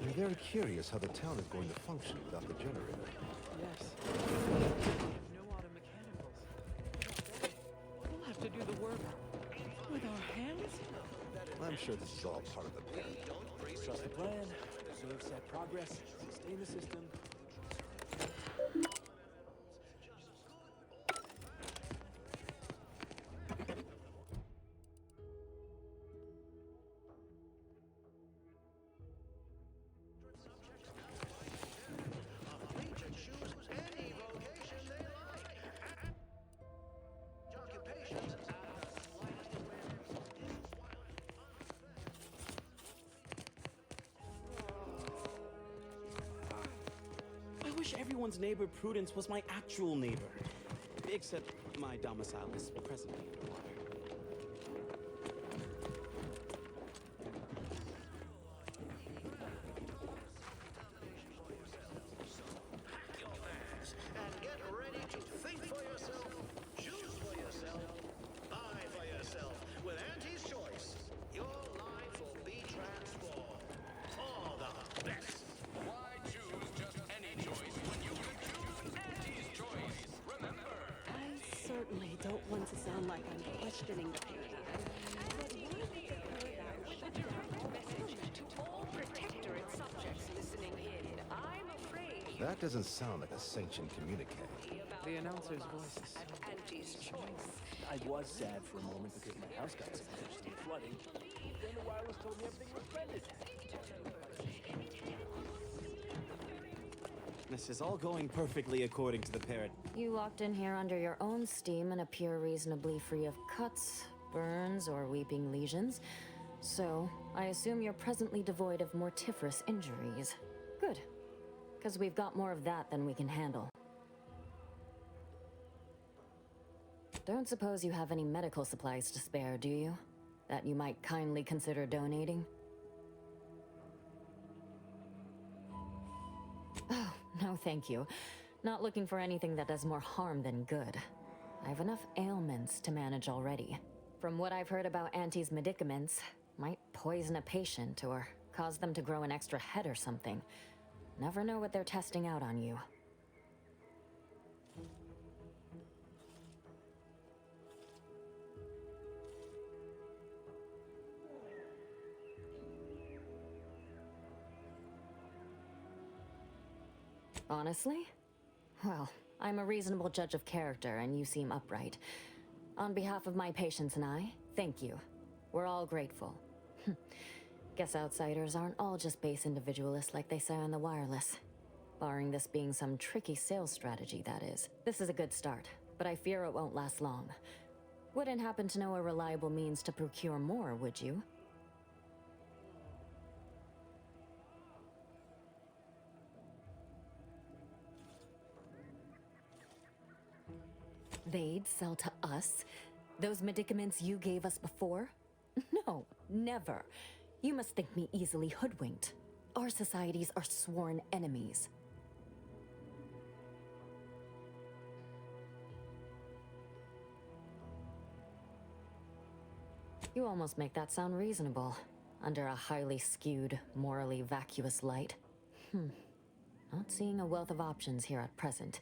I'm very curious how the town is going to function without the generator. Yes. No auto mechanicals. We'll have to do the work with our hands? I'm sure this is all part of the plan. Trust the plan, observe set progress, sustain the system. I wish everyone's neighbor Prudence was my actual neighbor. Except my domicile is presently underwater. And get ready to think for yourself, choose for yourself, buy for yourself. With Auntie's choice, your life will be transformed for the best. Why choose just any choice when you can choose Auntie's choice? Remember! I certainly don't want to sound like I'm questioning the parody. But why would the parody shut down all Message to all Protectorate subjects listening in. I'm afraid That doesn't sound like a sanctioned communique. The announcer's voices. at Auntie's choice. I was sad for a moment because my house got submerged in flooding. Then the wireless told me everything was mended. This is all going perfectly according to the parrot. You walked in here under your own steam and appear reasonably free of cuts, burns, or weeping lesions. So, I assume you're presently devoid of mortiferous injuries. Good. Because we've got more of that than we can handle. Don't suppose you have any medical supplies to spare, do you? That you might kindly consider donating? Oh, no thank you. Not looking for anything that does more harm than good. I have enough ailments to manage already. From what I've heard about Auntie's medicaments, might poison a patient or cause them to grow an extra head or something. Never know what they're testing out on you. Honestly? Well, I'm a reasonable judge of character, and you seem upright. On behalf of my patients and I, thank you. We're all grateful. Guess outsiders aren't all just base individualists like they say on the wireless. Barring this being some tricky sales strategy, that is. This is a good start, but I fear it won't last long. Wouldn't happen to know a reliable means to procure more, would you? They'd sell to us? Those medicaments you gave us before? No, never. You must think me easily hoodwinked. Our societies are sworn enemies. You almost make that sound reasonable, under a highly skewed, morally vacuous light. Not seeing a wealth of options here at present.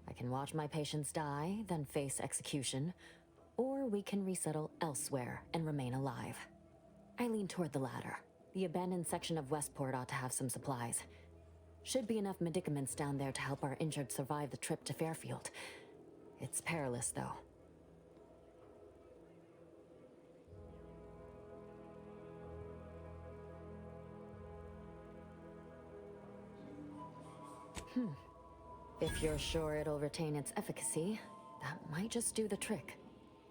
I can watch my patients die, then face execution, or we can resettle elsewhere and remain alive. I lean toward the latter. The abandoned section of Westport ought to have some supplies. Should be enough medicaments down there to help our injured survive the trip to Fairfield. It's perilous, though. If you're sure it'll retain its efficacy, that might just do the trick.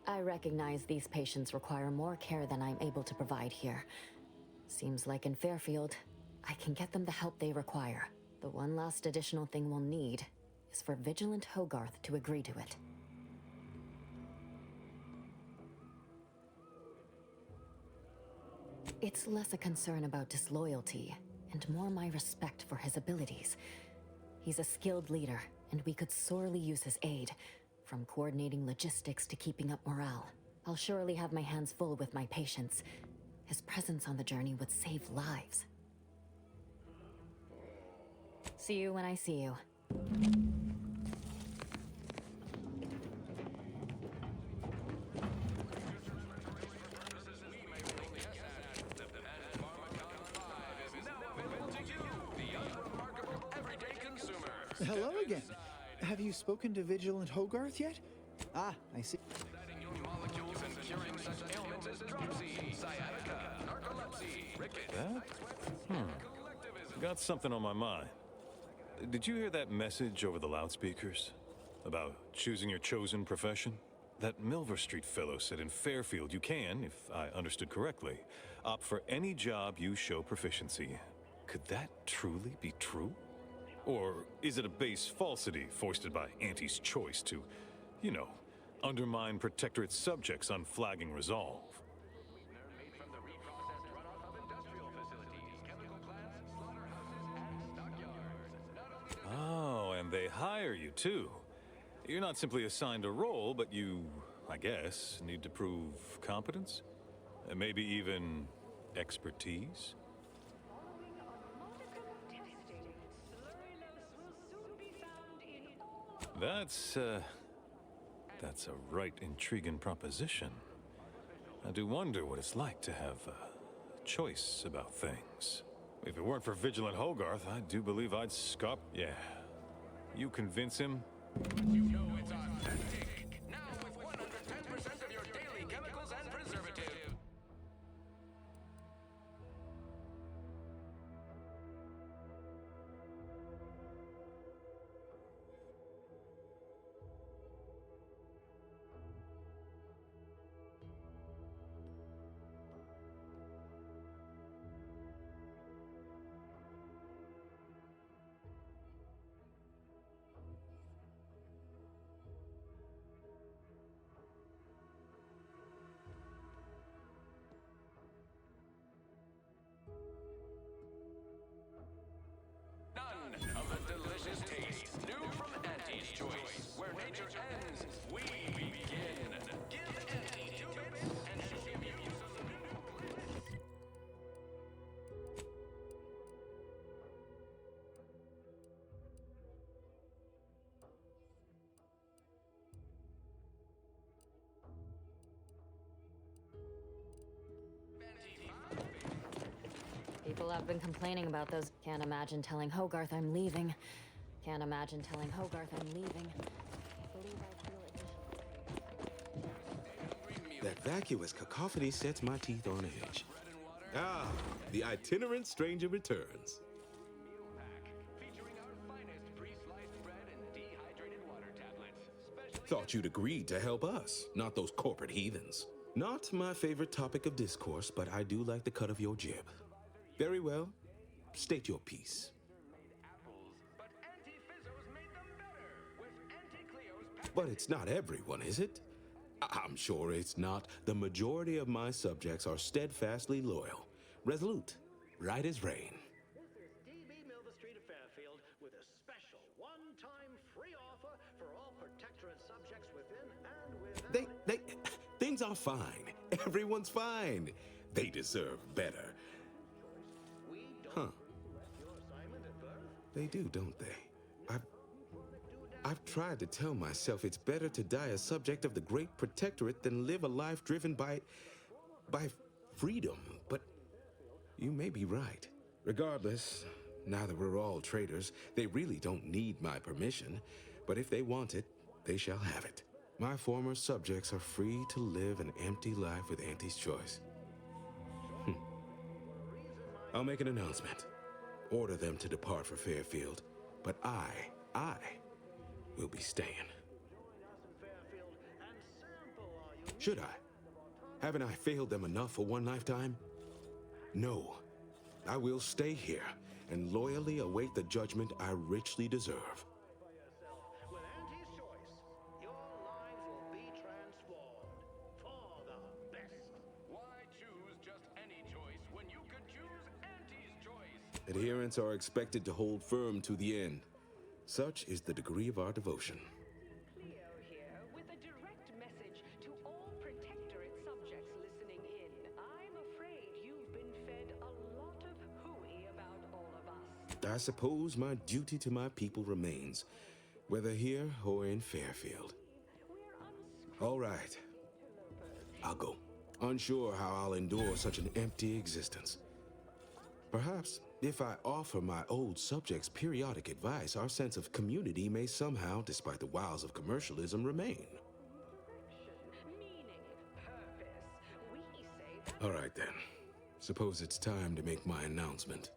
I recognize these patients require more care than I'm able to provide here. Seems like in Fairfield, I can get them the help they require. The one last additional thing we'll need is for Vigilant Hogarth to agree to it. It's less a concern about disloyalty, and more my respect for his abilities. He's a skilled leader, and we could sorely use his aid, from coordinating logistics to keeping up morale. I'll surely have my hands full with my patients. His presence on the journey would save lives. See you when I see you. Hello again. Have you spoken to Vigilant Hogarth yet? Ah, I see. Molecules and curing such ailments as dropsy, sciatica, narcolepsy, rickets, Got something on my mind. Did you hear that message over the loudspeakers? About choosing your chosen profession? That Milver Street fellow said in Fairfield you can, if I understood correctly, opt for any job you show proficiency. Could that truly be true? Or is it a base falsity foisted by Auntie's choice to, you know, undermine Protectorate subjects' unflagging resolve? Oh, and they hire you too. You're not simply assigned a role, but you, I guess, need to prove competence? And maybe even expertise? That's a right intriguing proposition. I do wonder what it's like to have a choice about things. If it weren't for Vigilant Hogarth, I do believe I'd scop. Yeah. You convince him? You know it's authentic. Now with 110% of your daily chemicals and preservative. None of the delicious taste. New from Auntie's Choice. Where nature ends, we begin. Give Auntie 2 bits, and she'll give you some new bliss. People have been complaining about those. Can't imagine telling Hogarth I'm leaving. Can't imagine telling Hogarth I'm leaving. I believe I feel it. That vacuous cacophony sets my teeth on edge. Ah, the itinerant stranger returns. Featuring our finest pre-sliced bread and dehydrated water tablets. Thought you'd agreed to help us, not those corporate heathens. Not my favorite topic of discourse, but I do like the cut of your jib. Very well. State your piece. But Auntie Fizzo's made them better with Auntie Cleo's But it's not everyone, is it? I'm sure it's not. The majority of my subjects are steadfastly loyal, resolute, right as rain. This is DB Milver Street of Fairfield with a special one-time free offer for all Protectorate subjects within and without. Things are fine. Everyone's fine. They deserve better. Huh. They do, don't they? I've tried to tell myself it's better to die a subject of the Great Protectorate than live a life driven by freedom, but you may be right. Regardless, now that we're all traitors, they really don't need my permission, but if they want it, they shall have it. My former subjects are free to live an empty life with Auntie's Choice. I'll make an announcement. Order them to depart for Fairfield, but I will be staying. Should I? Haven't I failed them enough for one lifetime? No. I will stay here and loyally await the judgment I richly deserve. With Auntie's Choice, your lives will be transformed for the best. Why choose just any choice when you could choose Auntie's Choice? Adherents are expected to hold firm to the end. Such is the degree of our devotion. Cleo here with a direct message to all Protectorate subjects listening in. I'm afraid you've been fed a lot of hooey about all of us. I suppose my duty to my people remains, whether here or in Fairfield. All right. I'll go. Unsure how I'll endure such an empty existence. Perhaps, if I offer my old subjects periodic advice, our sense of community may somehow, despite the wiles of commercialism, remain. All right, then. Suppose it's time to make my announcement.